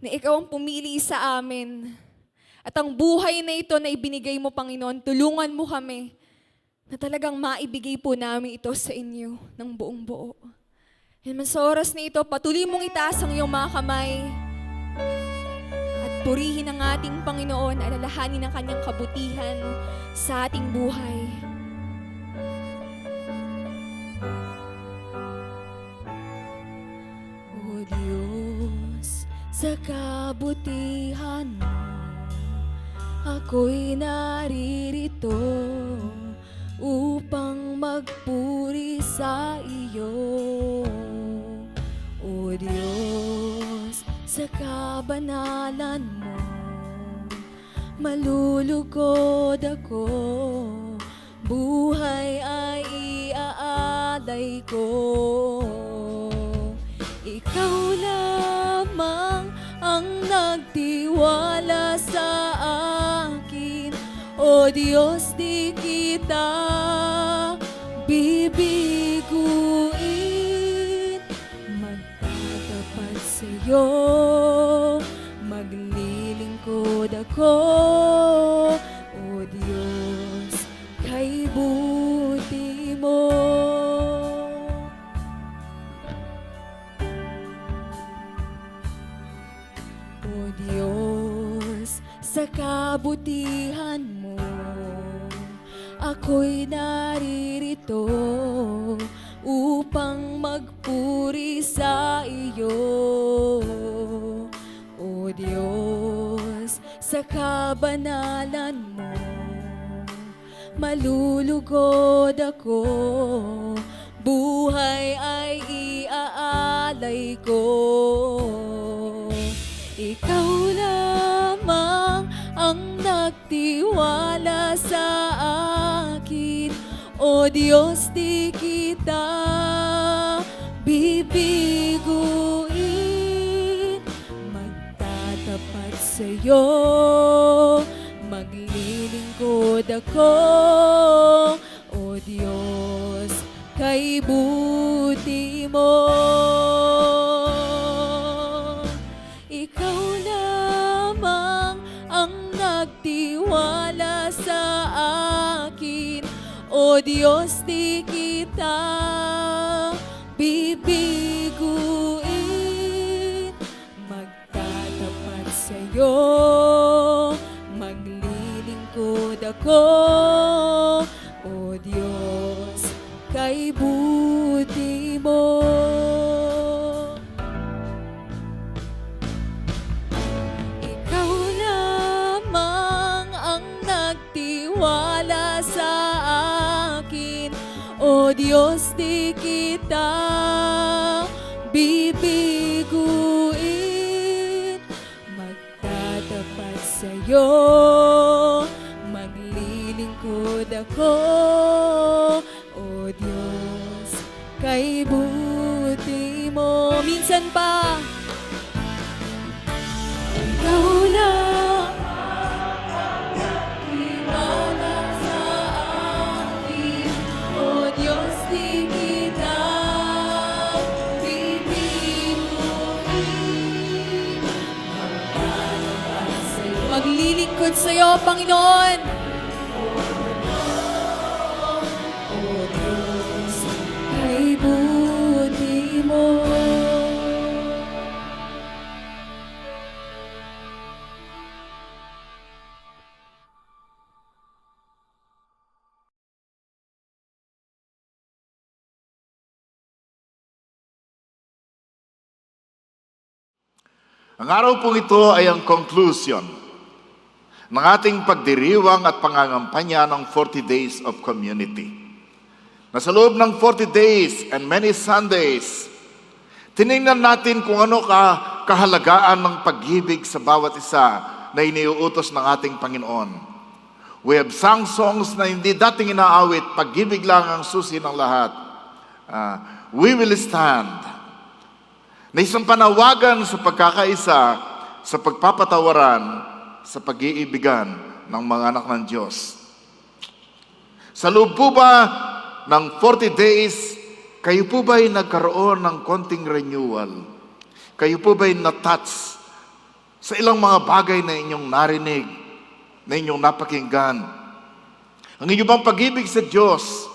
na ikaw ang pumili sa amin. At ang buhay na ito na ibinigay mo, Panginoon, tulungan mo kami na talagang maibigay po namin ito sa inyo ng buong buo. And sa oras na ito, patuloy mong itaas ang iyong mga kamay at purihin ang ating Panginoon, alalahanin ang kanyang kabutihan sa ating buhay. O Diyos, sa kabutihan mo, ako'y naririto upang magpuri sa iyo. O Diyos, sa kabanalan mo, malulugod ako, buhay ay iaalay ko. Ikaw lamang ang nagtiwala sa akin, O Diyos, di kita bibiguin. Magtatapat sa iyo, maglilingkod ako, O Diyos, kay buti mo. O Diyos, sa kabutihan mo, ako'y naririto upang magpuri sa iyo. O Diyos, sa kabanalan mo, malulugod ako, buhay ay iaalay ko. Ikaw lamang ang nagtiwala sa akin, O Diyos, di kita bibiguin. Magtatapat sa iyo, maglilingkod ako, O Diyos, kay buti mo. Ikaw lamang ang nagtiwala sa akin, O Diyos, di kita bibiguin. Magtatapat sa iyo, maglilingkod ako, O Diyos, kay buti mo. Ikaw lamang ang nagtiwala sa akin, O Diyos, di kita bibiguin. Magtatapat sa iyo, maglilingkod ako, O Diyos, kay buti mo. Minsan pa, ikaw lang tiwala sa akin, O Diyos, di kita bibiguin. Maglilingkod sa iyo, Panginoon. O Diyos, kay buti mo. Ang araw pong ito ay ang conclusion ng ating pagdiriwang at pangangampanya ng 40 Days of Community. Na sa loob ng 40 days and many Sundays, tinignan natin kung ano kahalagaan ng pag-ibig sa bawat isa na iniuutos ng ating Panginoon. We have sung songs na hindi dating inaawit, pag-ibig lang ang susi ng lahat. We will stand. Na isang panawagan sa pagkakaisa, sa pagpapatawaran, sa pag-iibigan ng mga anak ng Diyos. Sa loob po ba ng 40 days, kayo po ba'y nagkaroon ng konting renewal? Kayo po ba'y na-touch sa ilang mga bagay na inyong narinig, na inyong napakinggan. Ang inyong bang pag-ibig sa Diyos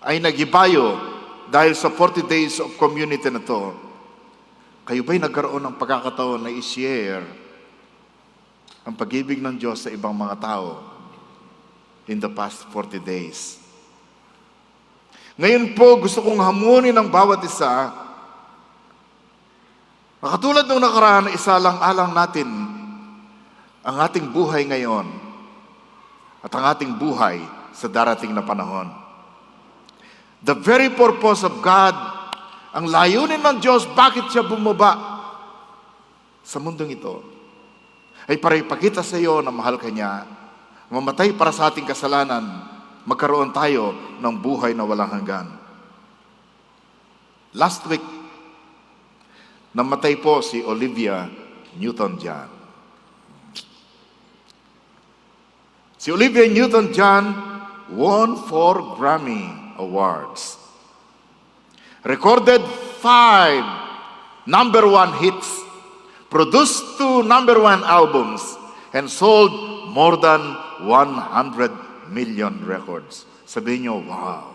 ay nagibayo dahil sa 40 days of community na to. Kayo ba'y nagkaroon ng pagkakataon na i-share ang pag-ibig ng Diyos sa ibang mga tao in the past 40 days? Ngayon po, gusto kong hamunin ng bawat isa na katulad ng nakaraan, isalang-alang natin ang ating buhay ngayon at ang ating buhay sa darating na panahon. The very purpose of God, ang layunin ng Diyos, bakit siya bumaba sa mundong ito, ay para ipakita sa iyo na mahal ka niya, mamatay para sa ating kasalanan, magkaroon tayo ng buhay na walang hanggan. Last week, namatay po si Olivia Newton-John. Si Olivia Newton-John won 4 Grammy Awards. Recorded 5 number 1 hits, produced 2 number 1 albums, and sold more than 100 million records. Sabihin niyo, wow.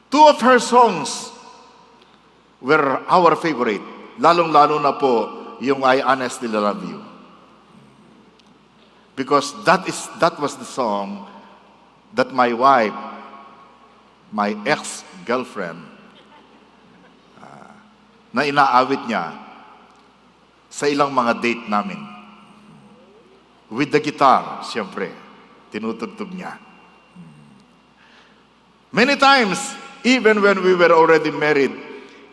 Two of her songs were our favorite. Lalong-lalo na po yung I Honestly Love You. Because that was the song that my wife, my ex-girlfriend, na inaawit niya sa ilang mga date namin. With the guitar, siyempre, tinutugtog niya. Many times, even when we were already married,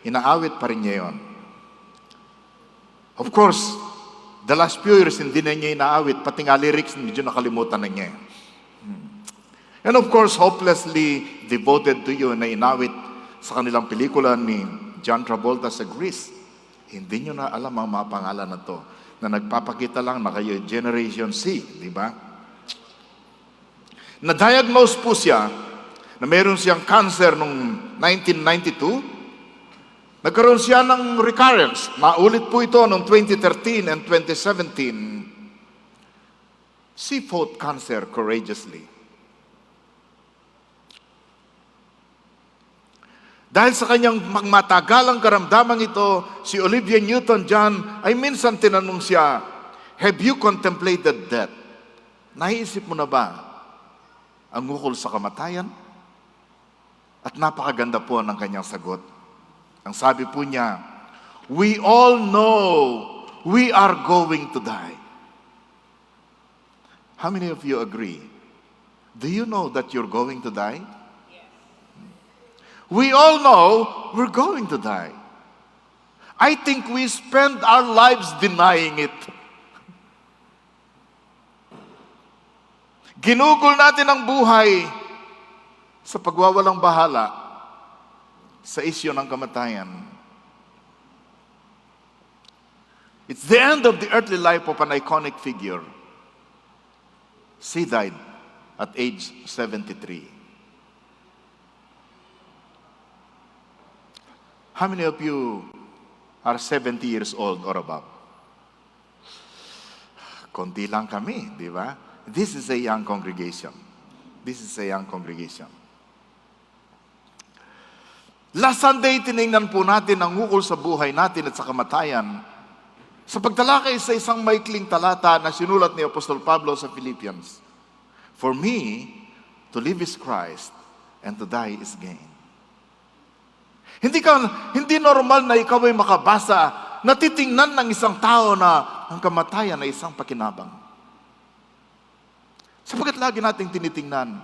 inaawit pa rin niya yun. Of course, the last few years, hindi na niya inaawit, pati nga lyrics, medyo nakalimutan na niya. And of course, hopelessly devoted to you na inawit sa kanilang pelikula ni John Travolta sa Grease. Hindi nyo na alam ang mga pangalan na to, na nagpapakita lang na kayo Generation C, di ba? Na-diagnose po siya na meron siyang cancer noong 1992. Nagkaroon siya ng recurrence. Maulit po ito noong 2013 and 2017. She fought cancer courageously. Dahil sa kanyang magmatagalang karamdaman ito, si Olivia Newton-John ay minsan tinanong siya, have you contemplated death? Naisip mo na ba ang ukol sa kamatayan? At napakaganda po ng kanyang sagot. Ang sabi po niya, we all know we are going to die. How many of you agree? Do you know that you're going to die? We all know we're going to die. I think we spend our lives denying it. Ginugol natin ang buhay sa pagwawalang bahala sa isyu ng kamatayan. It's the end of the earthly life of an iconic figure. She died at age 73. How many of you are 70 years old or above? Konti lang kami, di ba? This is a young congregation. This is a young congregation. Last Sunday, tinignan po natin ang ukol sa buhay natin at sa kamatayan sa pagtalakay sa isang maikling talata na sinulat ni Apostol Pablo sa Philippians. For me, to live is Christ, and to die is gain. Hindi normal na ikaw ay makabasa na titingnan ng isang tao na ang kamatayan ay isang pakinabang. Sapagkat lagi nating tinitingnan,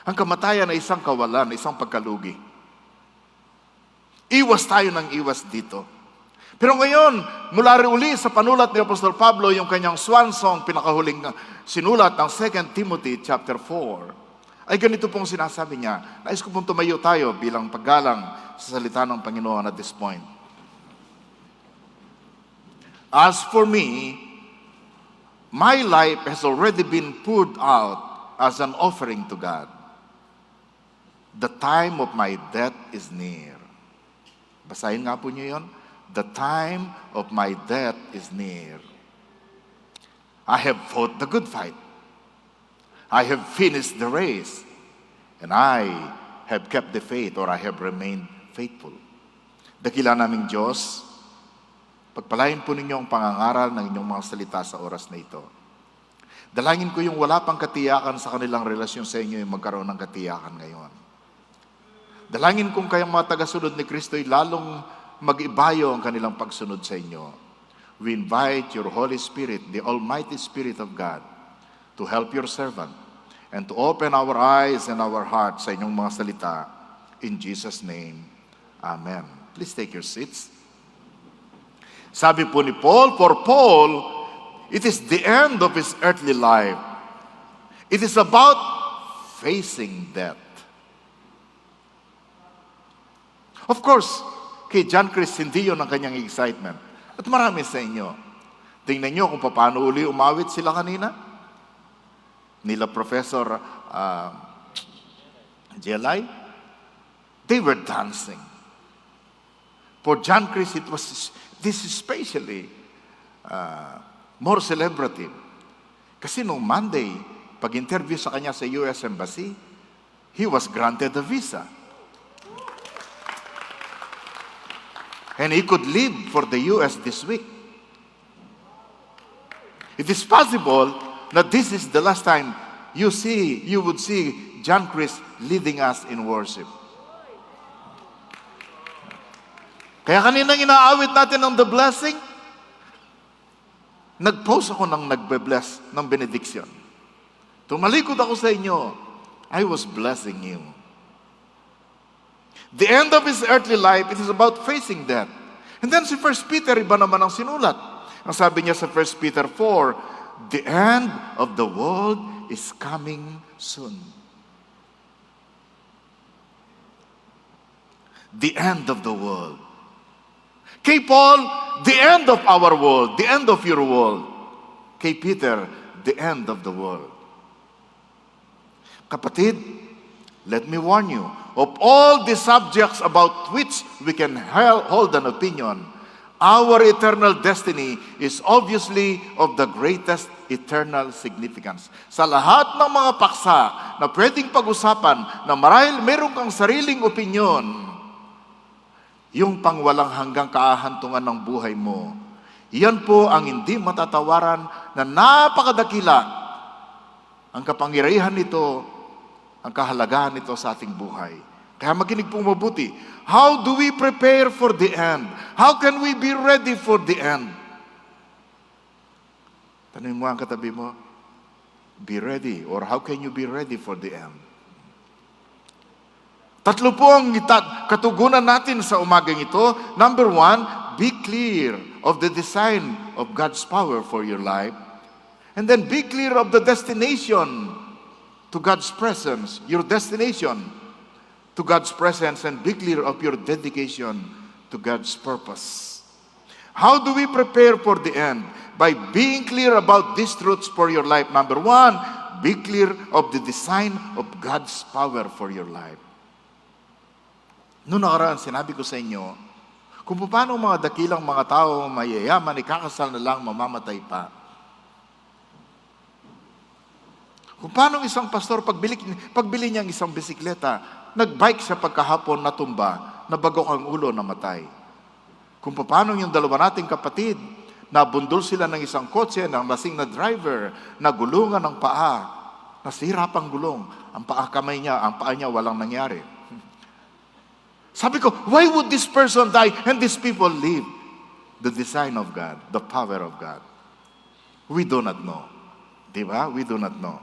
ang kamatayan ay isang kawalan, isang pagkalugi. Iwas tayo ng iwas dito. Pero ngayon, mula rin uli sa panulat ni Apostol Pablo, yung kanyang swan song, pinakahuling sinulat ng 2 Timothy chapter 4, ay ganito pong sinasabi niya. Nais ko pong tumayo tayo bilang paggalang sa salita ng Panginoon at this point. As for me, my life has already been poured out as an offering to God. The time of my death is near. Basahin nga po niyo yun. The time of my death is near. I have fought the good fight. I have finished the race. And I have kept the faith, or I have remained faithful. Dakila naming Diyos, pagpalain po ninyo ang pangangaral ng inyong mga salita sa oras na ito. Dalangin ko yung wala pang katiyakan sa kanilang relasyon sa inyo yung magkaroon ng katiyakan ngayon. Dalangin kong kayang mga tagasunod ni Kristo ay lalong mag-ibayo ang kanilang pagsunod sa inyo. We invite your Holy Spirit, the Almighty Spirit of God, to help your servant and to open our eyes and our hearts sa inyong mga salita. In Jesus' name, Amen. Please take your seats. Sabi po ni Paul, for Paul, it is the end of his earthly life. It is about facing death. Of course, kay John Chris, hindi yun ang kanyang excitement. At marami sa inyo. Tingnan nyo kung paano uli umawit sila kanina. Nila Professor Jelay. They were dancing. For John Chris, this especially more celebrative. Kasi nung Monday, pag-interview sa kanya sa US Embassy, he was granted a visa. And he could leave for the US this week. It is possible that this is the last time you would see John Chris leading us in worship. Kaya kaninang inaawit natin ng the blessing, nag-post ako ng nagbe-bless ng benediction. Tumalikod ako sa inyo, I was blessing you. The end of his earthly life, it is about facing death. And then si 1 Peter, iba naman ang sinulat. Ang sabi niya sa 1 Peter 4, the end of the world is coming soon. The end of the world. Kay Paul, the end of our world, the end of your world. Kay Peter, the end of the world. Kapatid, let me warn you, of all the subjects about which we can hold an opinion, our eternal destiny is obviously of the greatest eternal significance. Sa lahat ng mga paksa na pwedeng pag-usapan na marahil meron kang sariling opinion, yung pangwalang hanggang kaahantungan ng buhay mo, iyan po ang hindi matatawaran na napakadakila ang kapangyarihan nito, ang kahalagahan nito sa ating buhay. Kaya makinig po mabuti. How do we prepare for the end? How can we be ready for the end? Tanungin mo ang katabi mo, be ready, or how can you be ready for the end? Tatlo po ang katugunan natin sa umagang ito. Number 1, be clear of the design of God's power for your life. And then be clear of the destination to God's presence, your destination to God's presence, and be clear of your dedication to God's purpose. How do we prepare for the end? By being clear about these truths for your life. Number 1, be clear of the design of God's power for your life. Noong nakaraan, sinabi ko sa inyo, kung paano mga dakilang mga tao mayayaman, ikakasal na lang, mamamatay pa. Kung paano isang pastor, pagbili niya ng isang bisikleta, nagbike siya pagkahapon, natumba, nabagok ang ulo, namatay. Kung paano yung dalawa nating kapatid, nabundol sila ng isang kotse, ng lasing na driver, nagulungan ng paa, nasira pang gulong, ang kamay niya, ang paa niya walang nangyari. Sabi ko, why would this person die and these people live? The design of God, the power of God. We do not know. Diba? We do not know.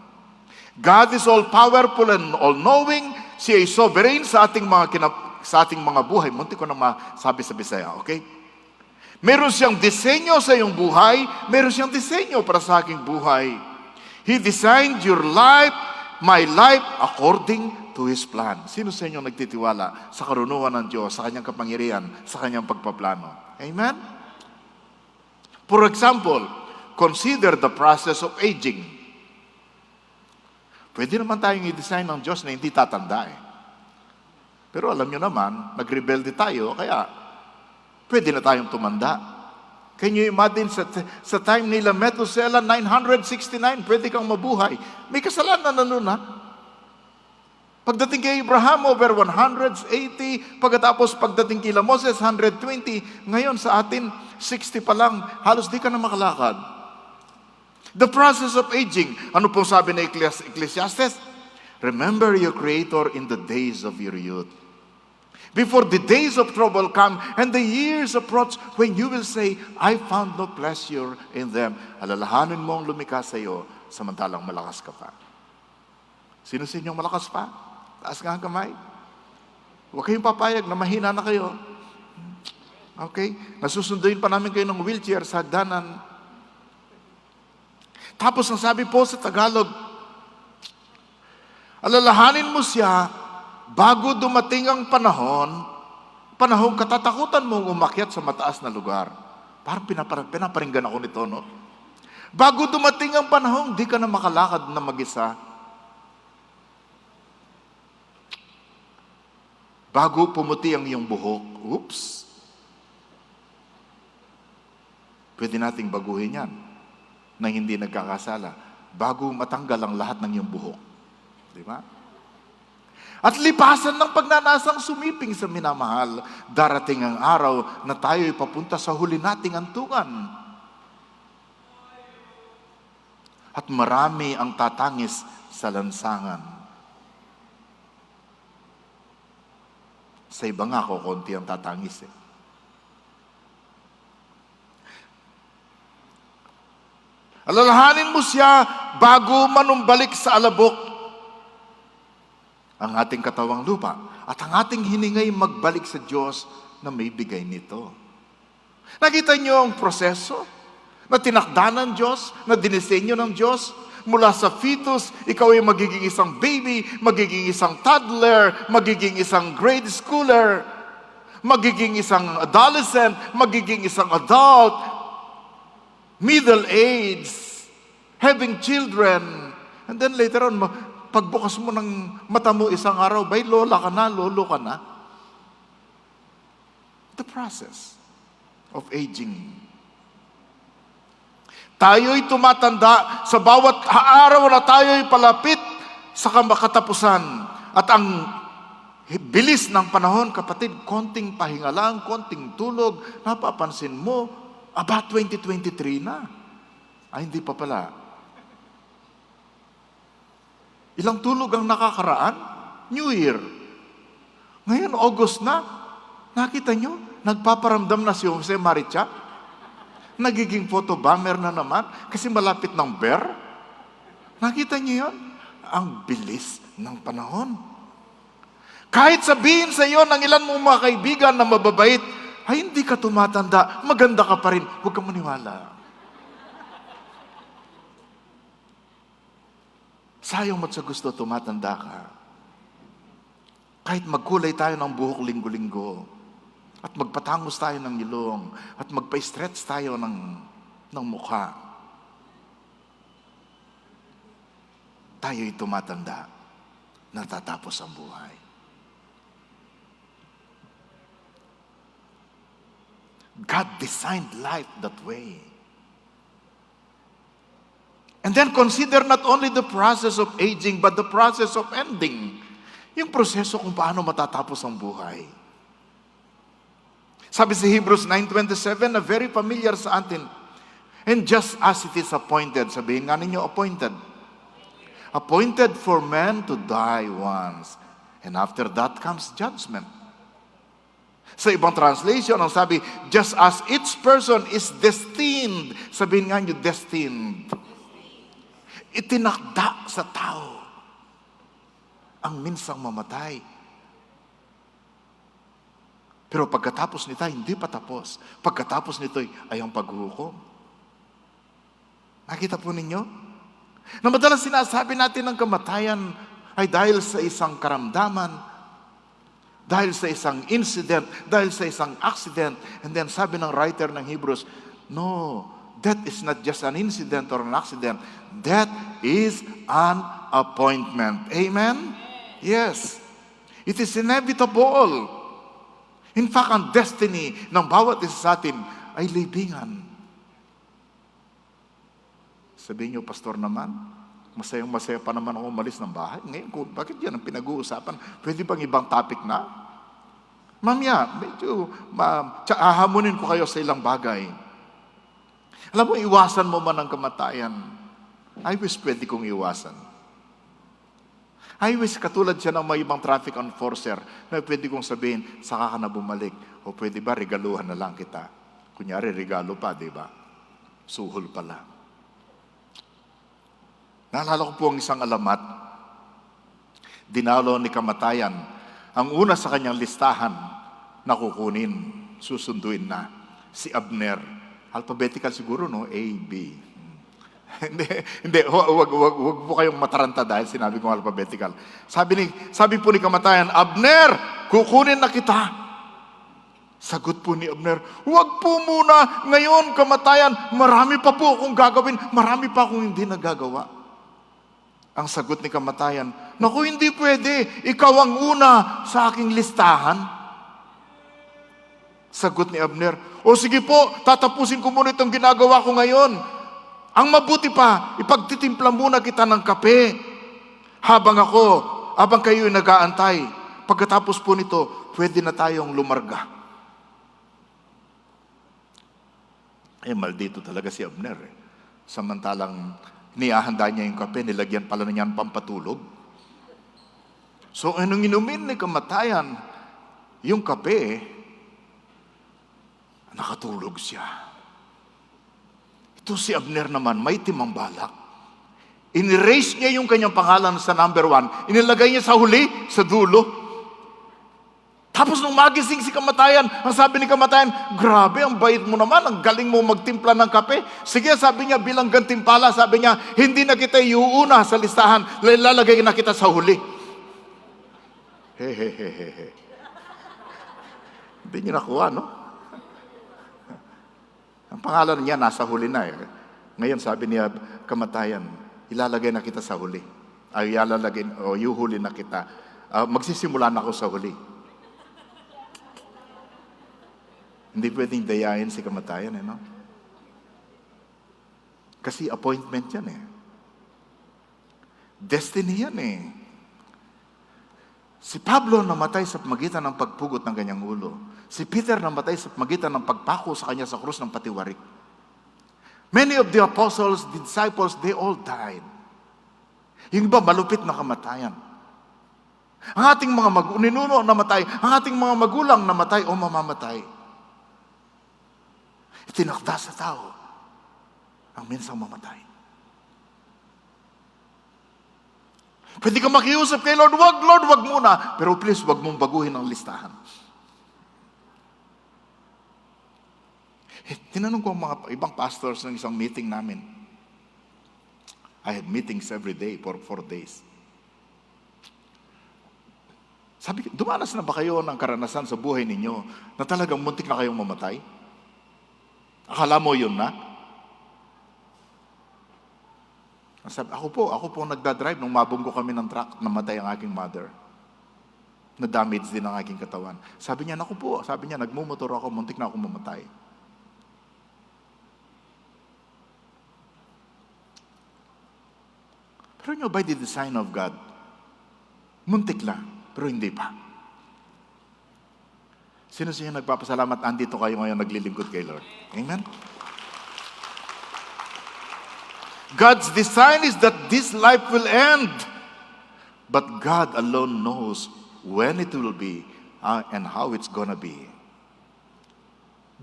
God is all-powerful and all-knowing. Siya ay sovereign sa ating mga buhay. Munti ko na masabi sa Bisaya, okay? Meron siyang disenyo sa iyong buhay. Meron siyang disenyo para sa aking buhay. He designed your life, my life, according to His plan. Sino sa inyo nagtitiwala sa karunuhan ng Diyos, sa Kanyang kapangyarihan, sa Kanyang pagpaplano? Amen? For example, consider the process of aging. Pwede naman tayong i-design ng Diyos na hindi tatanda eh. Pero alam nyo naman, nagrebelde tayo, kaya Pwede na tayong tumanda. Can you imagine sa time nila Methuselah, 969, pwede kang mabuhay. May kasalanan na nun, ha? Pagdating kay Abraham, over 180. Pagdating kay Moses, 120. Ngayon sa atin, 60 pa lang. Halos di ka na makalakad. The process of aging. Ano pong sabi ng Ecclesiastes? Remember your Creator in the days of your youth. Before the days of trouble come and the years approach when you will say, I found no pleasure in them. Alalahanin mo ang lumikha sa iyo samantalang malakas ka pa. Sino sa inyong malakas pa? Taas nga ang kamay. Huwag kayong papayag na mahina na kayo. Okay? Nasusunduin pa namin kayo ng wheelchair sa hagdanan. Tapos ang sabi po sa Tagalog, alalahanin mo siya bago dumating ang panahong katatakutan mong umakyat sa mataas na lugar. Parang pinaparinggan ako nito, no? Bago dumating ang panahong, di ka na makalakad na mag-isa. Bago pumuti ang iyong buhok, oops, pwede nating baguhin yan na hindi nagkakasala. Bago matanggal ang lahat ng iyong buhok. Di ba? At lipasan ng pagnanasang sumiping sa minamahal, darating ang araw na tayo'y papunta sa huli nating antungan. At marami ang tatangis sa lansangan. Sa iba nga ako, konti ang tatangis eh. Alalahanin mo siya bago manumbalik sa alabok ang ating katawang lupa at ang ating hiningay magbalik sa Diyos na may bigay nito. Nakita niyo ang proseso na tinakda ng Diyos, na dinisenyo ng Diyos? Mula sa fetus, ikaw ay magiging isang baby, magiging isang toddler, magiging isang grade schooler, magiging isang adolescent, magiging isang adult, middle age, having children, and then later on, pagbukas mo ng mata mo isang araw, bay, lola ka na, lolo ka na. The process of aging. Tayo'y tumatanda sa bawat araw na tayo'y palapit sa katapusan. At ang bilis ng panahon, kapatid, konting pahinga lang, konting tulog, napapansin mo, about 2023 na. Ay, hindi pa pala. Ilang tulog ang nakakaraan? New Year. Ngayon, August na. Nakita nyo? Nagpaparamdam na si Jose Maricha. Nagiging photobomber na naman kasi malapit ng bear. Nakita nyo yun? Ang bilis ng panahon. Kahit sabihin sa iyo ng ilan mong mga kaibigan na mababait, ay hindi ka tumatanda, maganda ka pa rin. Huwag kang maniwala. Sayang mo't sa gusto, tumatanda ka. Kahit magkulay tayo ng buhok linggo-linggo, at magpatangos tayo ng ilong, at magpa-stretch tayo ng mukha, tayo'y tumatanda, natatapos ang buhay. God designed life that way. And then consider not only the process of aging, but the process of ending. Yung proseso kung paano matatapos ang buhay. Sabi sa Hebrews 9:27, na very familiar sa atin. And just as it is appointed, sabihin nga ninyo, appointed. Appointed for man to die once. And after that comes judgment. Sa ibang translation, ang sabi, just as each person is destined. Sabihin nga nyo, destined. Itinakda sa tao ang minsang mamatay. Pero pagkatapos nito, hindi pa tapos. Pagkatapos nito ay ang paghuhukom. Nakita po ninyo? Na madalas sinasabi natin ng kamatayan ay dahil sa isang karamdaman, dahil sa isang incident, dahil sa isang accident. And then sabi ng writer ng Hebrews, no, death is not just an incident or an accident. Death is an appointment. Amen? Yes. It is inevitable. In fact, ang destiny ng bawat isa sa atin ay libingan. Sabihin niyo, pastor naman, masayang-masaya pa naman ako umalis ng bahay. Ngayon, bakit yan ang pinag-uusapan? Pwede bang ibang topic na? Mamaya, medyo hahamunin ko kayo sa ilang bagay. Alam mo, iwasan mo man ang kamatayan. I wish pwede kong iwasan. I wish katulad siya ng may ibang traffic enforcer na pwede kong sabihin, saka ka na bumalik. O pwede ba, regaluhan na lang kita. Kunyari, regalo pa, di ba? Suhol pala. Naalala ko po ang isang alamat. Dinalo ni kamatayan. Ang una sa kanyang listahan na kukunin, susunduin na, si Abner. Alphabetical siguro, no? A, B. Hindi, wag po kayong mataranta dahil sinabi kong alphabetical. Sabi po ni kamatayan, Abner, kukunin na kita. Sagot po ni Abner, wag po muna, ngayon kamatayan, marami pa po akong gagawin, marami pa akong hindi nagagawa. Ang sagot ni kamatayan, naku, hindi pwede, ikaw ang una sa aking listahan. Sagot ni Abner, o sige po, tatapusin ko muna itong ginagawa ko ngayon. Ang mabuti pa, ipagtitimpla muna kita ng kape habang kayo'y nag-aantay. Pagkatapos po nito, pwede na tayong lumarga. Maldito talaga si Abner. Samantalang niyahanda niya yung kape, nilagyan pala niya ng pampatulog. So, anong inumin ni kamatayan? Yung kape, nakatulog siya. Ito si Abner naman, may timang balak. In-erase niya yung kanyang pangalan sa number 1. Inilagay niya sa huli, sa dulo. Tapos nung magising si kamatayan, ang sabi ni kamatayan, grabe, ang bait mo naman, ang galing mo magtimpla ng kape. Sige, sabi niya, bilang gantimpala, sabi niya, hindi na kita iuuna sa listahan, lalagay na kita sa huli. Hehehehe. Hindi niya nakuha, no? Ang pangalan niya nasa huli na. Ngayon sabi niya, kamatayan, ilalagay na kita sa huli. Ay, yuhuli na kita. Magsisimula na ako sa huli. Hindi pwedeng dayain si kamatayan, no? Kasi appointment yan, Destiny yan, Si Pablo namatay sa pamagitan ng pagpugot ng kanyang ulo. Si Peter namatay sa pamagitan ng pagpako sa kanya sa krus ng patiwarik. Many of the apostles, the disciples, they all died. Yung iba, malupit na kamatayan. Ang ating mga ninuno namatay, ang ating mga magulang namatay o mamamatay. Itinakda sa tao ang minsang mamatay. Pwede ka makiusap kay Lord, wag muna. Pero please, wag mong baguhin ang listahan. Tinanong ko ang mga ibang pastors ng isang meeting namin. I had meetings every day for 4 days. Sabi ko, dumanas na ba kayo ng karanasan sa buhay ninyo na talagang muntik na kayong mamatay? Akala mo yun na? Sabi, ako po nagdadrive nung mabunggo kami ng truck, namatay ang aking mother. Na-damage din ang aking katawan. Sabi niya, nagmumotor ako, muntik na ako mamatay. Pero by the design of God, muntik lang, pero hindi pa. Sino siya nagpapasalamat? Andito kayo ngayon naglilingkod kay Lord. Amen? God's design is that this life will end. But God alone knows when it will be and how it's gonna be.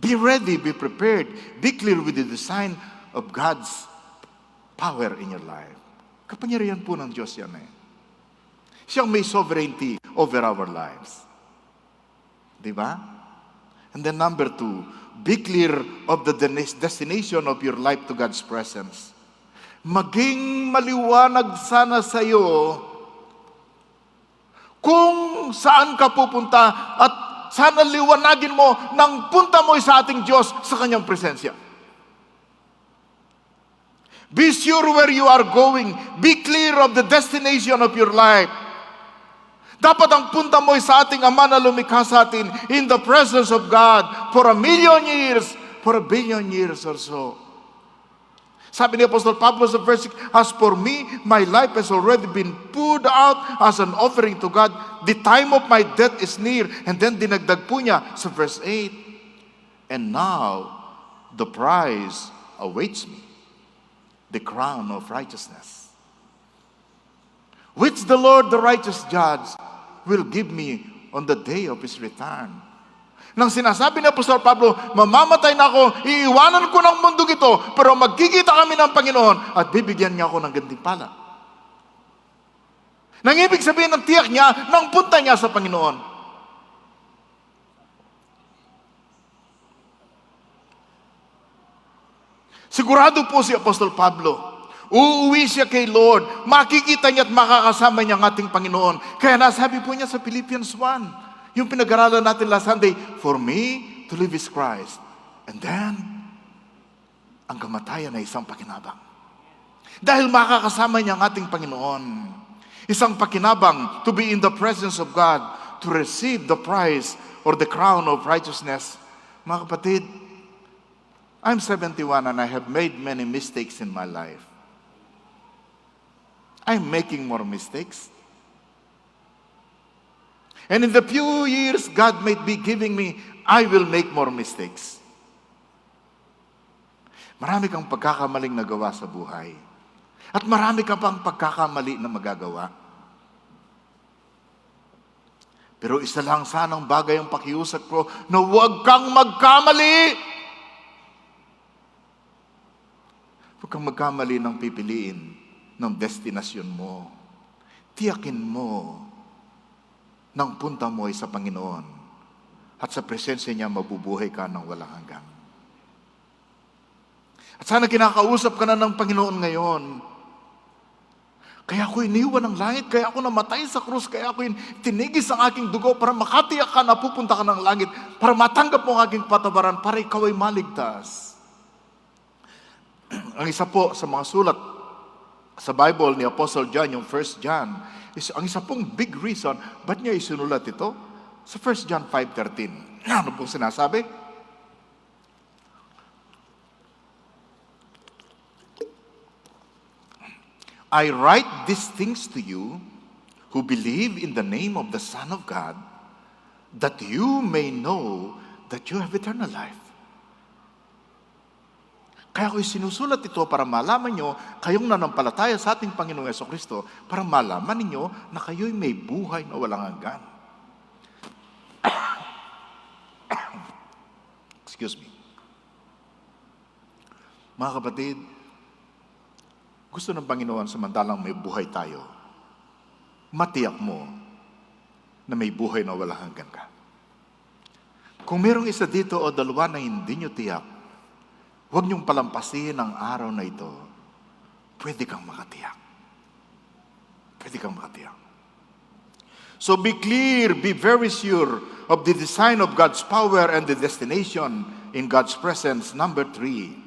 Be ready, be prepared. Be clear with the design of God's power in your life. Kapangyarihan po ng Diyos yan Siyang may sovereignty over our lives. Diba? And then number 2, be clear of the destination of your life to God's presence. Maging maliwanag sana sa iyo kung saan ka pupunta at sana liwanagin mo nang punta mo sa ating Diyos sa Kanyang presensya. Be sure where you are going. Be clear of the destination of your life. Dapat ang punta mo ay sa ating Ama na lumikha sa atin in the presence of God for 1,000,000 years, for 1,000,000,000 years or so. Sabi ni Apostol Pablo sa verse 6, as for me, my life has already been poured out as an offering to God. The time of my death is near. And then dinagdag po niya sa verse 8, and now the prize awaits me, the crown of righteousness, which the Lord, the righteous judge, will give me on the day of His return. Nang sinasabi ni Apostol Pablo, mamamatay na ako, iiwanan ko ng mundo ito, pero magkikita kami ng Panginoon at bibigyan niya ako ng gantimpala. Nang ibig sabihin ng tiyak niya, nang punta niya sa Panginoon. Sigurado po si Apostol Pablo, uuwi siya kay Lord, makikita niya at makakasama niya ang ating Panginoon. Kaya nasabi po niya sa Philippians 1, yung pinag-aralan natin last Sunday, for me to live is Christ. And then, ang kamatayan ay isang pakinabang. Dahil makakasama niya ang ating Panginoon. Isang pakinabang to be in the presence of God, to receive the prize or the crown of righteousness. Mga kapatid, I'm 71 and I have made many mistakes in my life. I'm making more mistakes. And in the few years God might be giving me, I will make more mistakes. Marami kang pagkakamaling nagawa sa buhay. At marami ka pang pagkakamali na magagawa. Pero isa lang sanang bagay ang pakiusap ko, na huwag kang magkamali. Huwag kang magkamali ng pipiliin ng destinasyon mo. Tiyakin mo nang punta mo ay sa Panginoon at sa presensya niya mabubuhay ka ng walang hanggan. At sana kinakausap ka na ng Panginoon ngayon. Kaya ako iniwan ng langit, kaya ako namatay sa krus, kaya ako tinigis ang aking dugo para makatiyak ka na pupunta ka ng langit, para matanggap mo ang aking patawaran, para ikaw ay maligtas. Ang isa po sa mga sulat sa Bible ni Apostle John, yung 1 John, ang isa pong big reason, ba't niya isinulat ito? Sa 1 John 5:13. Ano pong sinasabi? I write these things to you who believe in the name of the Son of God, that you may know that you have eternal life. Kaya ako'y sinusulat ito para malaman nyo, kayong nanampalataya sa ating Panginoong Jesucristo, para malaman ninyo na kayo'y may buhay na walang hanggan. Excuse me. Mga kapatid, gusto ng Panginoon samantalang may buhay tayo, matiyak mo na may buhay na walang hanggan ka. Kung merong isa dito o dalawa na hindi nyo tiyak, huwag niyong palampasin ang araw na ito. Pwede kang makatiyak. Pwede kang makatiyak. So be clear, be very sure of the design of God's power and the destination in God's presence. Number 3,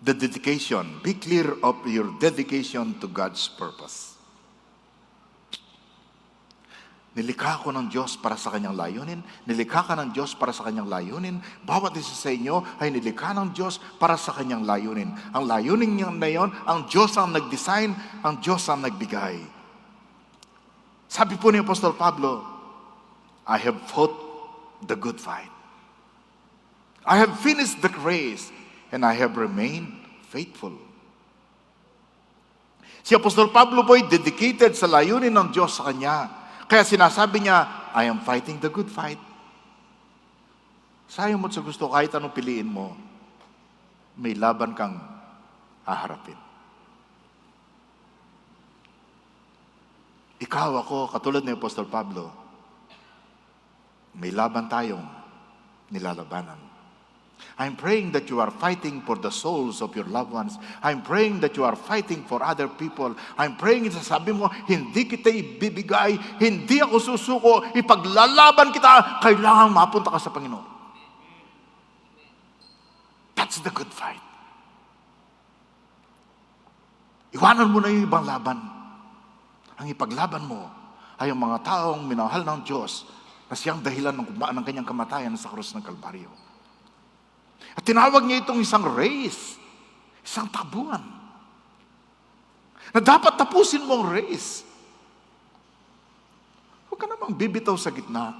the dedication. Be clear of your dedication to God's purpose. Nilikha ko ng Diyos para sa kanyang layunin. Nilikha ka ng Diyos para sa kanyang layunin. Bawat isa sa inyo ay nilikha ng Diyos para sa kanyang layunin. Ang layunin niya na yon, ang Diyos ang nag-design, ang Diyos ang nagbigay. Sabi po ni Apostol Pablo, I have fought the good fight. I have finished the race, and I have remained faithful. Si Apostol Pablo po ay dedicated sa layunin ng Diyos sa kanya. Kaya sinasabi niya, I am fighting the good fight. Sayo mo't sa gusto, kahit anong piliin mo, may laban kang haharapin. Ikaw, ako, katulad ni Apostol Pablo, may laban tayong nilalabanan. I'm praying that you are fighting for the souls of your loved ones. I'm praying that you are fighting for other people. I'm praying, sasabi mo, hindi kita ibibigay, hindi ako susuko, ipaglalaban kita, kailangan mapunta ka sa Panginoon. That's the good fight. Iwanan mo na yung ibang laban. Ang ipaglaban mo ay ang mga taong minahal ng Diyos na siyang dahilan ng kanyang kamatayan sa krus ng Kalbaryo. At tinawag niya itong isang race, isang tabuan, na dapat tapusin mo ang race. Huwag ka namang bibitaw sa gitna.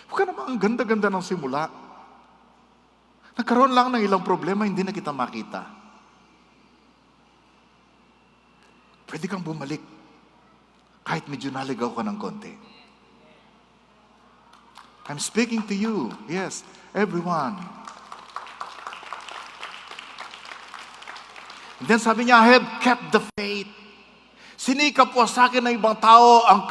Huwag ka namang ang ganda-ganda ng simula. Nagkaroon lang ng ilang problema, hindi na kita makita. Pwede kang bumalik kahit medyo naligaw ka ng konti. I'm speaking to you. Yes, everyone. And then sabi niya, I have kept the faith. Sinikap po sa akin ng ibang tao ang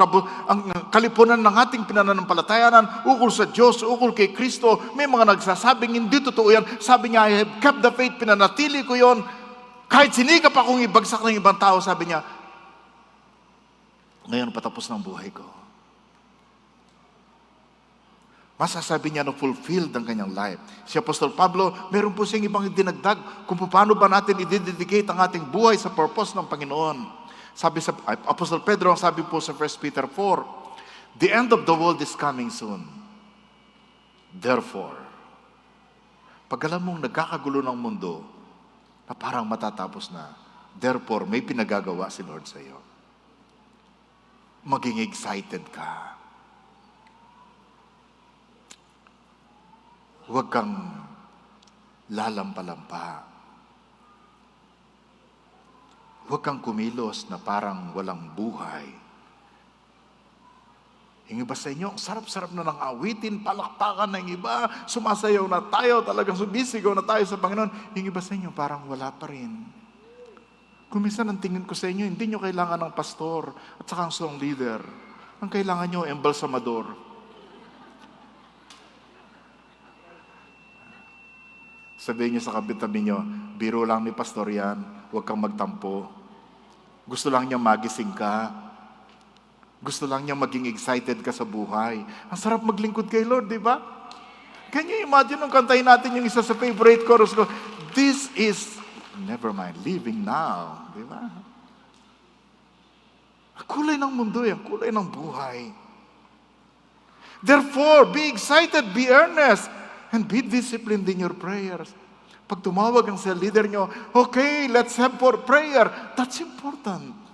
kalipunan ng ating pinananampalatayanan, ukol sa Diyos, ukol kay Kristo. May mga nagsasabing hindi totoo yan. Sabi niya, I have kept the faith, pinanatili ko yon. Kahit sinikap akong ibagsak ng ibang tao, sabi niya, ngayon patapos ng buhay ko. Masasabi niya na fulfilled ang kanyang life. Si Apostol Pablo, meron po siyang ibang dinagdag kung paano ba natin i-dedicate ang ating buhay sa purpose ng Panginoon. Sabi sa Apostol Pedro, ang sabi po sa 1 Peter 4, the end of the world is coming soon. Therefore, pag alam mong nagkakagulo ng mundo na parang matatapos na, therefore, may pinagagawa si Lord sa iyo. Maging excited ka. Huwag kang lalampa-lampa. Huwag kang kumilos na parang walang buhay. Yung iba sa inyo, sarap-sarap na ng awitin, palakpakan ng iba, sumasayaw na tayo, talagang sumisigaw na tayo sa Panginoon. Yung iba sa inyo, parang wala pa rin. Kung minsan ang tingin ko sa inyo, hindi nyo kailangan ng pastor at saka ang song leader. Ang kailangan nyo, embalsamador. Sabihin niyo sa kabitabi niyo, biro lang ni pastor yan, huwag kang magtampo. Gusto lang niya magising ka. Gusto lang niya maging excited ka sa buhay. Ang sarap maglingkod kay Lord, di ba? Can you imagine nung kantahin natin yung isa sa favorite chorus ko? This is, never mind, living now. Di ba? Ang kulay ng mundo yan, kulay ng buhay. Therefore, be excited, be earnest, and be disciplined in your prayers. Pag tumawag ang cell leader nyo, okay, let's have for prayer. That's important.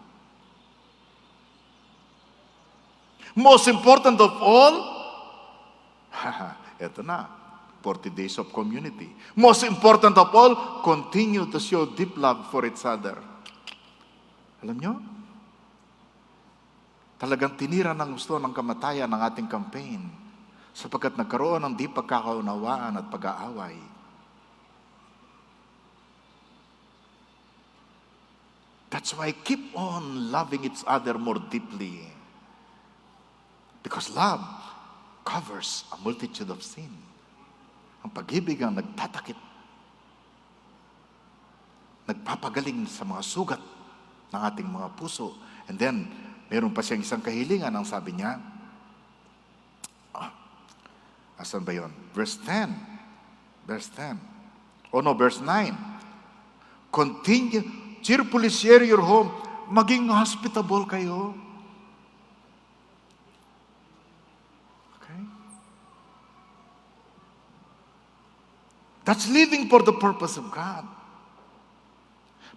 Most important of all, eto na, 40 days of community. Most important of all, continue to show deep love for each other. Alam nyo? Talagang tinira ng gusto ng kamatayan ng ating campaign sapagkat nagkaroon ng di pagkakaunawaan at pag-aaway. That's why keep on loving each other more deeply. Because love covers a multitude of sin. Ang pag-ibig ang nagtatakip, nagpapagaling sa mga sugat ng ating mga puso. And then, meron pa siyang isang kahilingan. Ang sabi niya, asan ba yun? Verse 10. Verse 10. Oh no, verse 9. Continue, cheerfully share your home. Maging hospitable kayo. Okay? That's living for the purpose of God.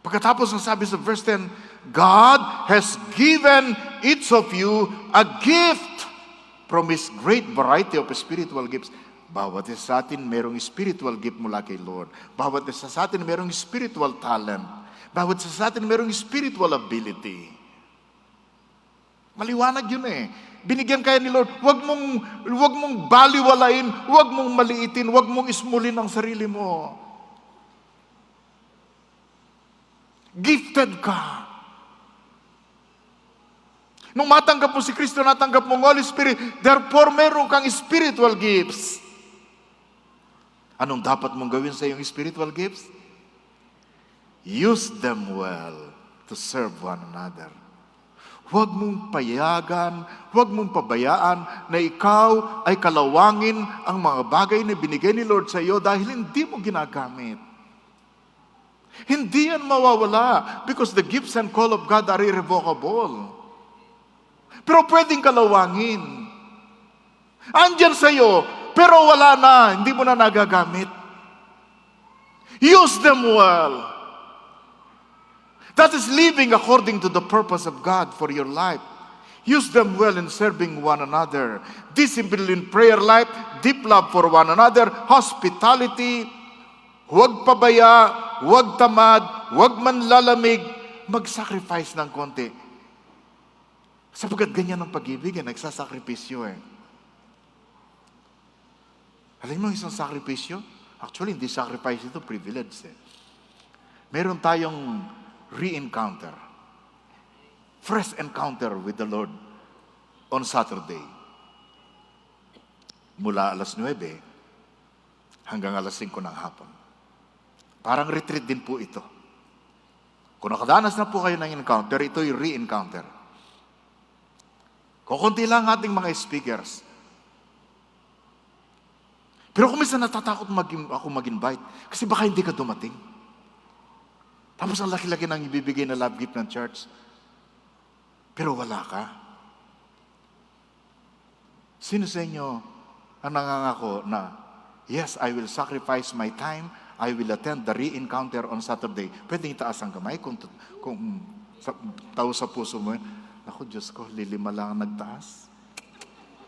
Pagkatapos ang sabi sa verse 10, God has given each of you a gift from His great variety of spiritual gifts. Bawat isa sa atin merong spiritual gift mula kay Lord. Bawat isa sa atin merong spiritual talent. Bawat isa sa atin merong spiritual ability. Maliwanag yun eh. Binigyan kaya ni Lord, wag mong baliwalain, wag mong maliitin, wag mong ismulin ang sarili mo. Gifted ka. Nung matanggap mo si Kristo, natanggap mo ang Holy Spirit, therefore meron kang spiritual gifts. Anong dapat mong gawin sa iyong spiritual gifts? Use them well to serve one another. Huwag mong payagan, huwag mong pabayaan na ikaw ay kalawangin ang mga bagay na binigay ni Lord sa iyo dahil hindi mo ginagamit. Hindi yan mawawala because the gifts and call of God are irrevocable. Pero pwedeng kalawangin. Andyan sa'yo, pero wala na, hindi mo na nagagamit. Use them well. That is living according to the purpose of God for your life. Use them well in serving one another. Discipline in prayer life, deep love for one another, hospitality, huwag pabaya, huwag tamad, huwag manlalamig, mag-sacrifice ng konti. Sapagkat ganyan ang pag-ibig, nagsasakripisyo eh. Alam mo isang sakripisyo? Actually, hindi sacrifice ito, privilege eh. Meron tayong re-encounter. Fresh encounter with the Lord on Saturday. Mula alas 9 hanggang alas 5 ng hapon. Parang retreat din po ito. Kung nakadanas na po kayo ng encounter, ito yung re-encounter. Kukunti lang ating mga speakers. Pero kung minsan natatakot ako mag-invite, kasi baka hindi ka dumating. Tapos ang laki-laki nang ibibigay na love gift ng church. Pero wala ka. Sino sa inyo ang nangangako na, yes, I will sacrifice my time, I will attend the re-encounter on Saturday. Pwedeng itaas ang kamay kung tao sa puso mo. Ako, Diyos ko, lilima lang ang nagtaas.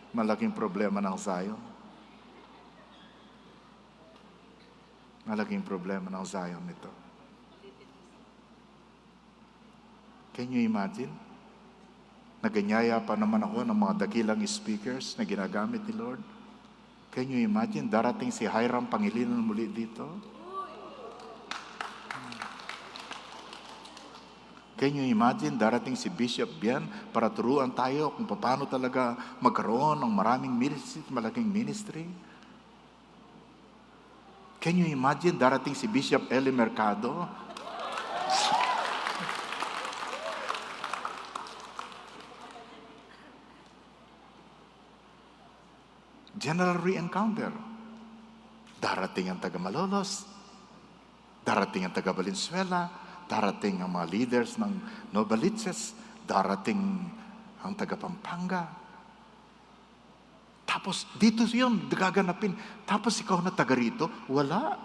Malaking problema ng Zion. Malaking problema ng Zion nito. Can you imagine? Naganyaya pa naman ako ng mga dakilang speakers na ginagamit ni Lord. Can you imagine? Darating si Hiram Pangilinan muli dito. Can you imagine? Darating si Bishop Bian para turuan tayo kung paano talaga magkaroon ng maraming ministry, malaking ministry. Can you imagine? Darating si Bishop Eli Mercado. General re-encounter. Darating ang taga Malolos, darating ang taga Valenzuela, darating ang mga leaders ng Novaliches, darating ang taga Pampanga. Tapos dito yun, gaganapin. Tapos ikaw na taga rito, wala.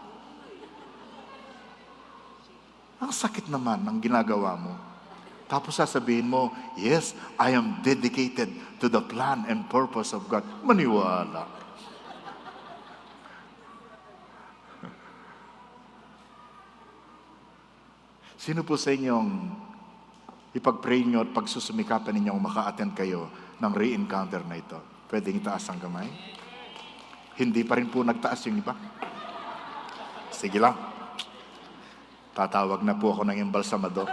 Ang sakit naman ng ginagawa mo. Tapos sasabihin mo, yes, I am dedicated to the plan and purpose of God. Maniwala. Sino po sa inyong ipag-pray nyo at pagsusumikapan ninyong maka-attend kayo ng re-encounter na ito? Pwedeng itaas ang kamay? Hindi pa rin po nagtaas yung iba? Sige lang. Tatawag na po ako ng embalsamador.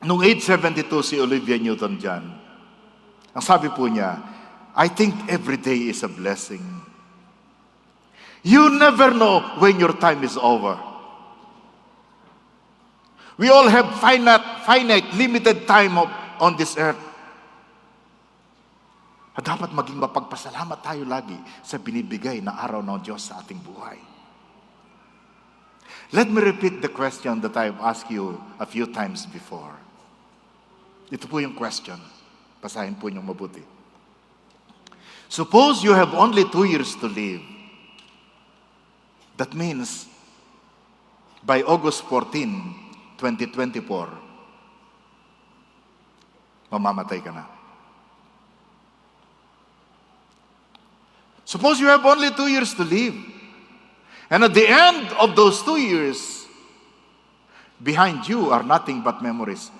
Noong age 72 si Olivia Newton-John, ang sabi po niya, I think every day is a blessing. You never know when your time is over. We all have finite, limited time on this earth. At dapat maging mapagpasalamat tayo lagi sa binibigay na araw ng Diyos sa ating buhay. Let me repeat the question that I've asked you a few times before. Ito po yung question. Basahin po niyong mabuti. Suppose you have only 2 years to live. That means, by August 14, 2024, mamamatay ka na. Suppose you have only 2 years to live. And at the end of those 2 years, behind you are nothing but memories.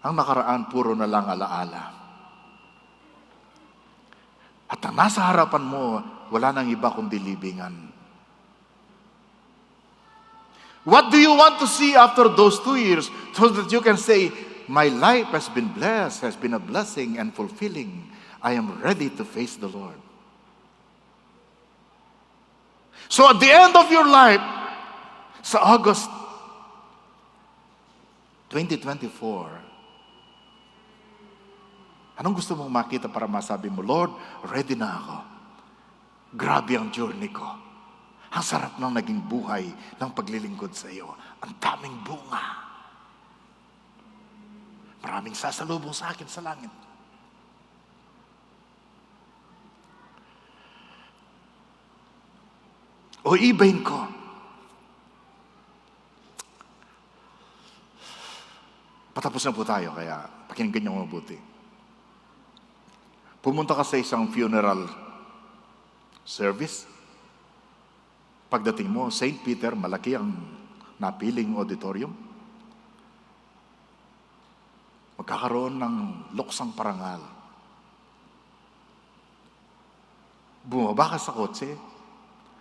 Ang nakaraan, puro na lang alaala. At ang nasa harapan mo, wala nang iba kundi libingan. What do you want to see after those 2 years so that you can say, my life has been blessed, has been a blessing and fulfilling. I am ready to face the Lord. So at the end of your life, sa August 2024, Anong gusto mong makita para masabi mo, Lord, ready na ako. Grabe ang journey ko. Ang sarap ng naging buhay ng paglilingkod sa iyo. Ang daming bunga. Maraming sasalubong sa akin sa langit. O ibahin ko. Patapos na po tayo, kaya pakinggan niyo mabuti. Pumunta ka sa isang funeral service. Pagdating mo, St. Peter, malaki ang napiling auditorium. Magkakaroon ng luksang parangal. Bumaba ka sa kotse,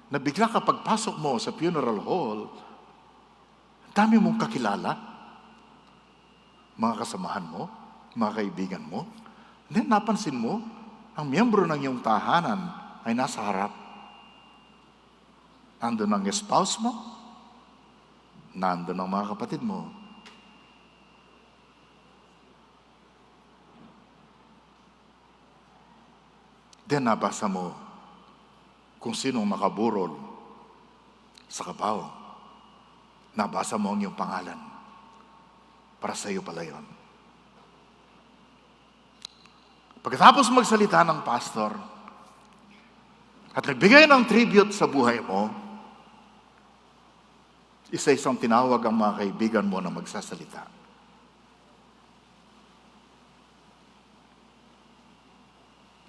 na bigla ka pagpasok mo sa funeral hall, dami mong kakilala, mga kasamahan mo, mga kaibigan mo. Then napansin mo, ang miyembro ng iyong tahanan ay nasa harap. Nandun ang spouse mo, nandun ang mga kapatid mo. Then nabasa mo kung sinong nakaburol sa kabaw. Nabasa mo ang iyong pangalan. Para sa iyo pala yun. Pagkatapos magsalita ng pastor at nagbigay ng tribute sa buhay mo, isa-isang tinawag ang mga kaibigan mo na magsasalita.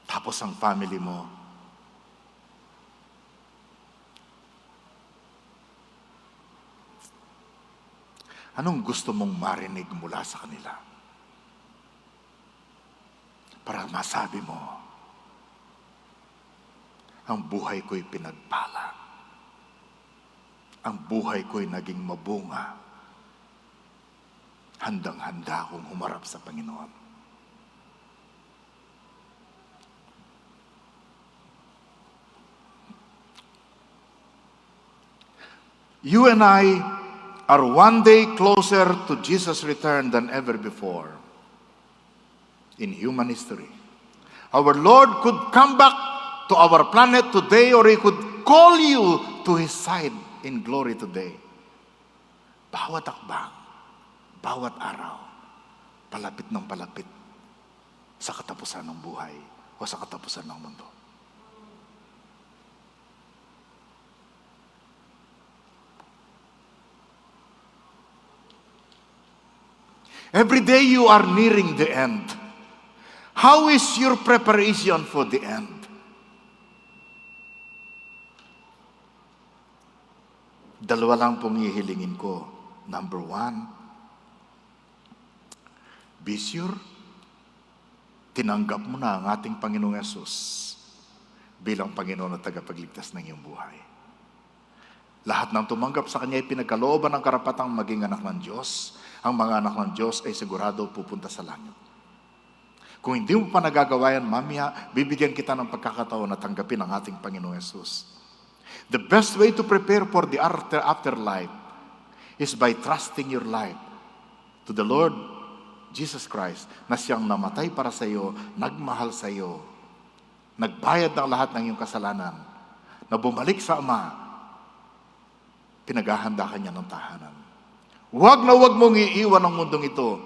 Tapos ang family mo, anong gusto mong marinig mula sa kanila? Para masabi mo, ang buhay ko'y pinagpala. Ang buhay ko'y naging mabunga. Handang-handa akong humarap sa Panginoon. You and I are one day closer to Jesus' return than ever before in human history. Our Lord could come back to our planet today, or He could call you to His side in glory today. Bawat akbang, bawat araw, palapit ng palapit sa katapusan ng buhay o sa katapusan ng mundo. Every day you are nearing the end. How is your preparation for the end? Dalawa lang pong ihilingin ko. Number 1, be sure, tinanggap mo na ang ating Panginoong Yesus bilang Panginoon at tagapagligtas ng iyong buhay. Lahat ng tumanggap sa Kanya ay pinagkalooban ng karapatang maging anak ng Diyos. Ang mga anak ng Diyos ay sigurado pupunta sa langit. Kung hindi mo pa nagagawa yan, mamaya, bibigyan kita ng pagkakataon na tanggapin ang ating Panginoong Yesus. The best way to prepare for the afterlife is by trusting your life to the Lord Jesus Christ, na siyang namatay para sa iyo, nagmahal sa iyo, nagbayad ng lahat ng iyong kasalanan, na bumalik sa Ama, pinaghahanda ka niya ng tahanan. Huwag na huwag mong iiwan ang mundong ito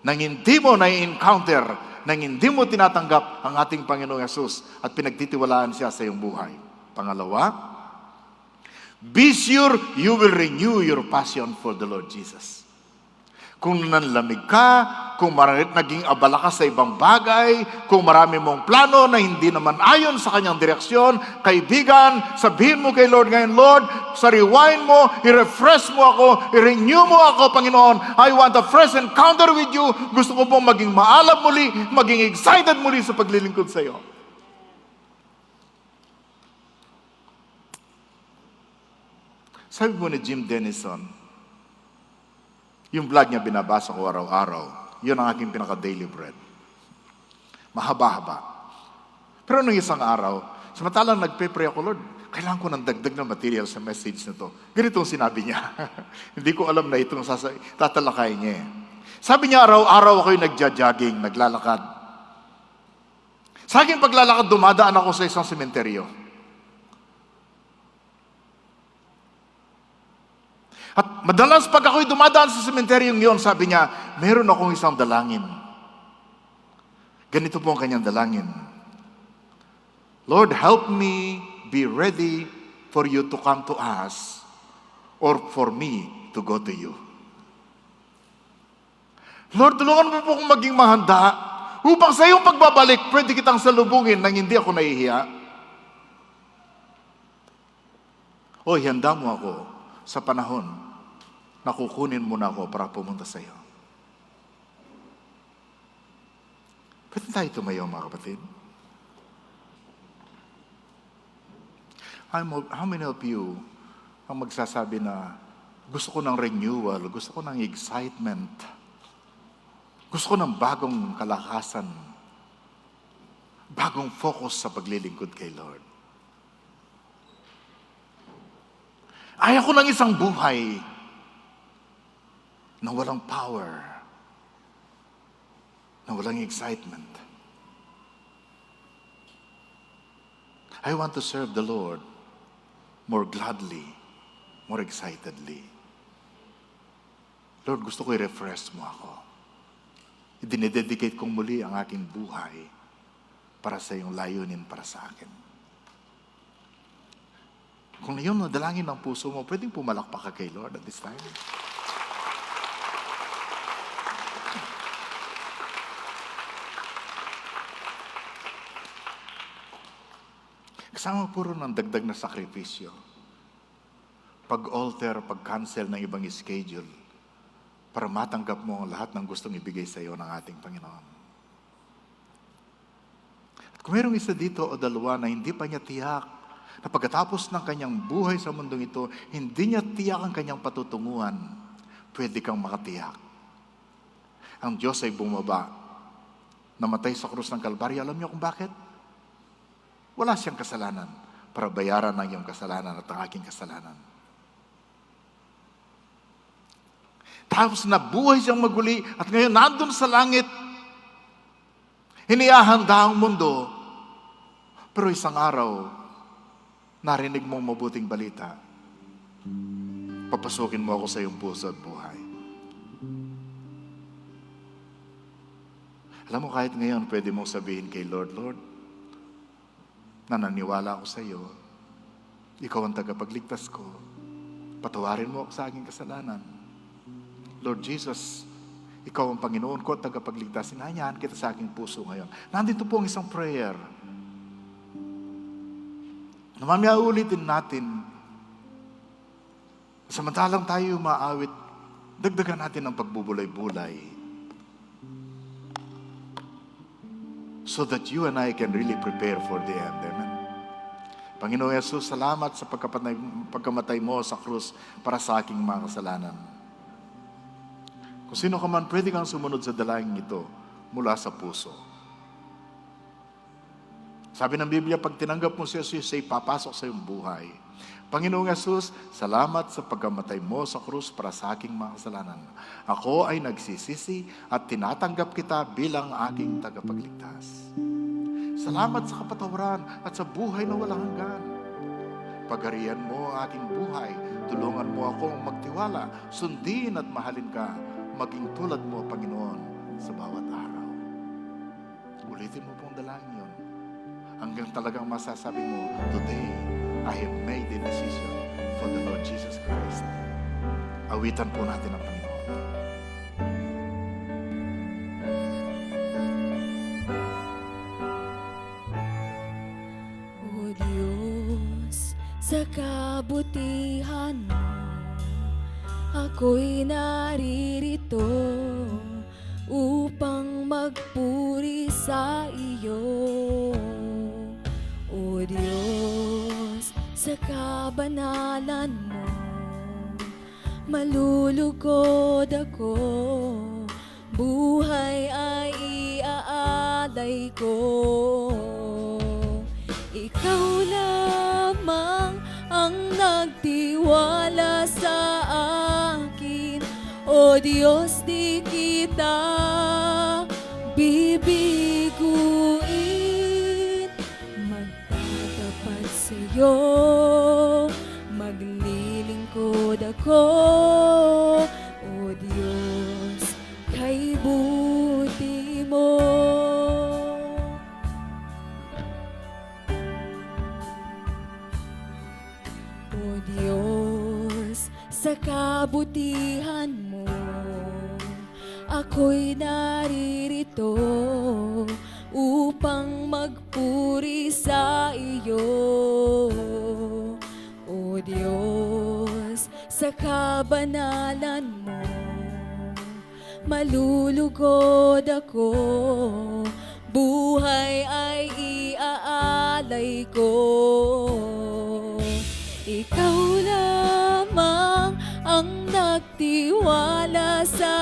nang hindi mo na-encounter, nang hindi mo tinatanggap ang ating Panginoong Yesus at pinagtitiwalaan siya sa iyong buhay. Pangalawa, be sure you will renew your passion for the Lord Jesus. Kung nanlamig ka, kung naging abala ka sa ibang bagay, kung marami mong plano na hindi naman ayon sa kanyang direksyon, kaibigan, sabihin mo kay Lord ngayon, Lord, sariwain mo, i-refresh mo ako, i-renew mo ako, Panginoon. I want a fresh encounter with you. Gusto ko pong maging maalab muli, maging excited muli sa paglilingkod sa iyo. Sabi mo ni Jim Denison, yung vlog niya binabasa ko araw-araw, yun ang aking pinaka-daily bread. Mahaba-haba. Pero nung isang araw, samantalang nagpe-pray ako, Lord, kailangan ko ng dagdag na material sa message na to. Ganitong sinabi niya. Hindi ko alam na itong tatalakay niya. Sabi niya, araw-araw ako'y nagja-jogging, naglalakad. Sa aking paglalakad, dumadaan ako sa isang sementeryo. At madalas pag ako'y dumadaan sa sementeryong yon, sabi niya, meron akong isang dalangin. Ganito po ang kanyang dalangin. Lord, help me be ready for you to come to us or for me to go to you. Lord, tulungan mo po akong maging mahanda upang sa iyong pagbabalik, pwede kitang salubungin nang hindi ako nahihiya. O, handa mo ako sa panahon na kukunin mo na ako para pumunta sa iyo. Pwede tayo tumayo, mga kapatid? How many of you ang magsasabi na gusto ko ng renewal, gusto ko ng excitement, gusto ko ng bagong kalakasan, bagong focus sa paglilingkod kay Lord? Ayaw ko ng isang buhay na walang power, na walang excitement. I want to serve the Lord more gladly, more excitedly. Lord, gusto ko i-refresh mo ako. Idinededicate kong muli ang aking buhay para sa iyong layunin para sa akin. Kung yun ang dalangin ng puso mo, pwedeng pumalakpak ka kay Lord at this time. Kasama puro ng dagdag na sakripisyo. Pag-alter, pag-cancel ng ibang schedule para matanggap mo ang lahat ng gustong ibigay sa iyo ng ating Panginoon. At kung mayroong isa dito o dalawa na hindi pa niya tiyak, na pagkatapos ng kanyang buhay sa mundong ito, hindi niya tiyak ang kanyang patutunguhan, pwede kang makatiyak. Ang Diyos ay bumaba, namatay sa krus ng Kalbaryo. Alam niyo kung bakit? Wala siyang kasalanan para bayaran ang iyong kasalanan at ang aking kasalanan. Tapos nabuhay siyang maguli at ngayon nandun sa langit, hinihahanda ang mundo. Pero isang araw, narinig mong mabuting balita. Papasukin mo ako sa iyong puso at buhay. Alam mo, kahit ngayon, pwede mong sabihin kay Lord, Lord, nananiwala ako sa iyo. Ikaw ang tagapagligtas ko. Patawarin mo ako sa aking kasalanan. Lord Jesus, ikaw ang Panginoon ko at tagapagligtas. Inaanyahan kita sa aking puso ngayon. Nandito po ang isang prayer. Mamaya ulitin natin. Samantalang tayo umaawit, dagdagan natin ang pagbubulay-bulay. So that you and I can really prepare for the end. Amen. Panginoon Jesus, salamat sa pagkamatay mo sa krus para sa aking mga kasalanan. Kung sino ka man, pwede kang sumunod sa dalangin ito mula sa puso. Sabi ng Biblia, pag tinanggap mo si Jesus, ay papasok sa iyong buhay. Panginoong Jesus, salamat sa pagkamatay mo sa krus para sa aking mga kasalanan. Ako ay nagsisisi at tinatanggap kita bilang aking tagapagligtas. Salamat sa kapatawaran at sa buhay na walang hanggan. Pagharian mo ang aking buhay. Tulungan mo akong magtiwala, sundin at mahalin ka, maging tulad mo, Panginoon, sa bawat araw. Ulitin mo pong dalangin yun. Hanggang talagang masasabi mo, today, I have made a decision for the Lord Jesus Christ. Awitan po natin ang Panginoon. O Diyos, sa kabutihan mo, ako'y naririto upang magpuri sa iyo. O Diyos, sa kabanalan mo, malulugod ako, buhay ay iaalay ko. Ikaw lamang ang nagtiwala sa akin, O Diyos, di kita bibiguin. sa'yo maglilingkod ako, O Diyos, kay buti mo. O Diyos, sa kabutihan mo, ako'y naririto upang magpuri sa iyo. O Diyos, sa kabanalan mo, malulugod ako, buhay ay iaalay ko. Ikaw lamang ang nagtiwala sa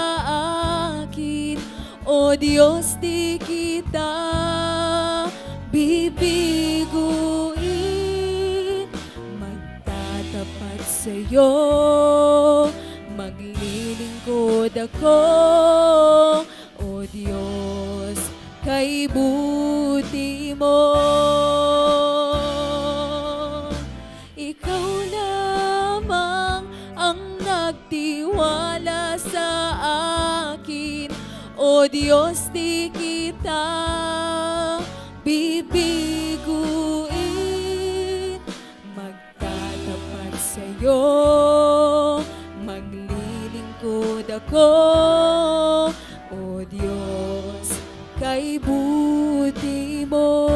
akin, O Diyos, di kita bibiguin. Magtatapat sa'yo, maglilingkod ako, O Diyos, kay buti mo. Ikaw lamang ang nagtiwala sa akin, O Diyos, di kita bibiguin. Magtatapat sa'yo, maglilingkod ako, O Diyos, kay buti mo.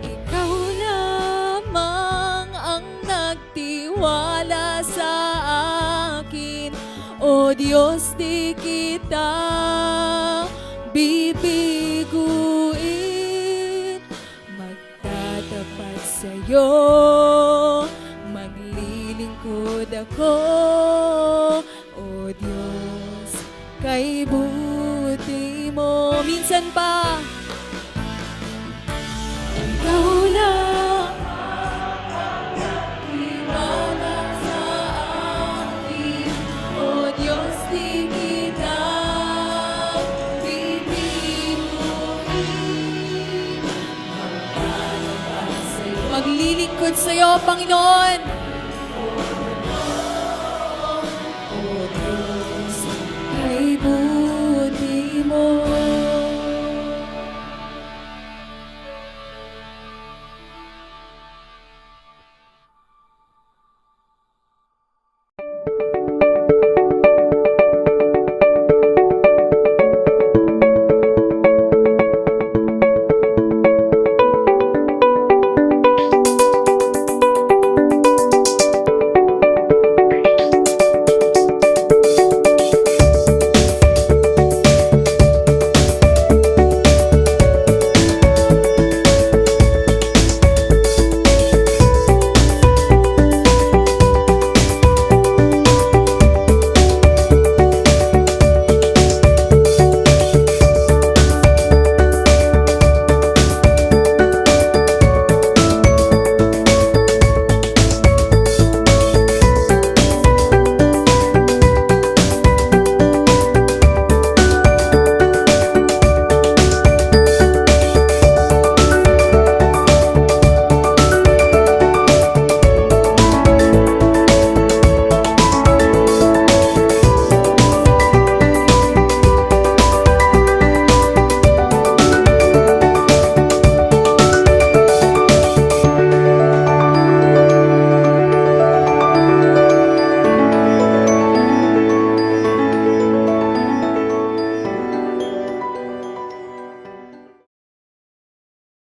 Ikaw lamang ang nagtiwala sa akin, O Diyos, di kita bibiguin. Magtatapat sa'yo, maglilingkod ako, O Diyos, kay buti mo. Minsan pa, ikaw lang tiwala sa akin, O Diyos, di kita bibiguin. Magtatapat sa'yo, maglilingkod sa'yo, Panginoon. O Diyos, kay buti mo.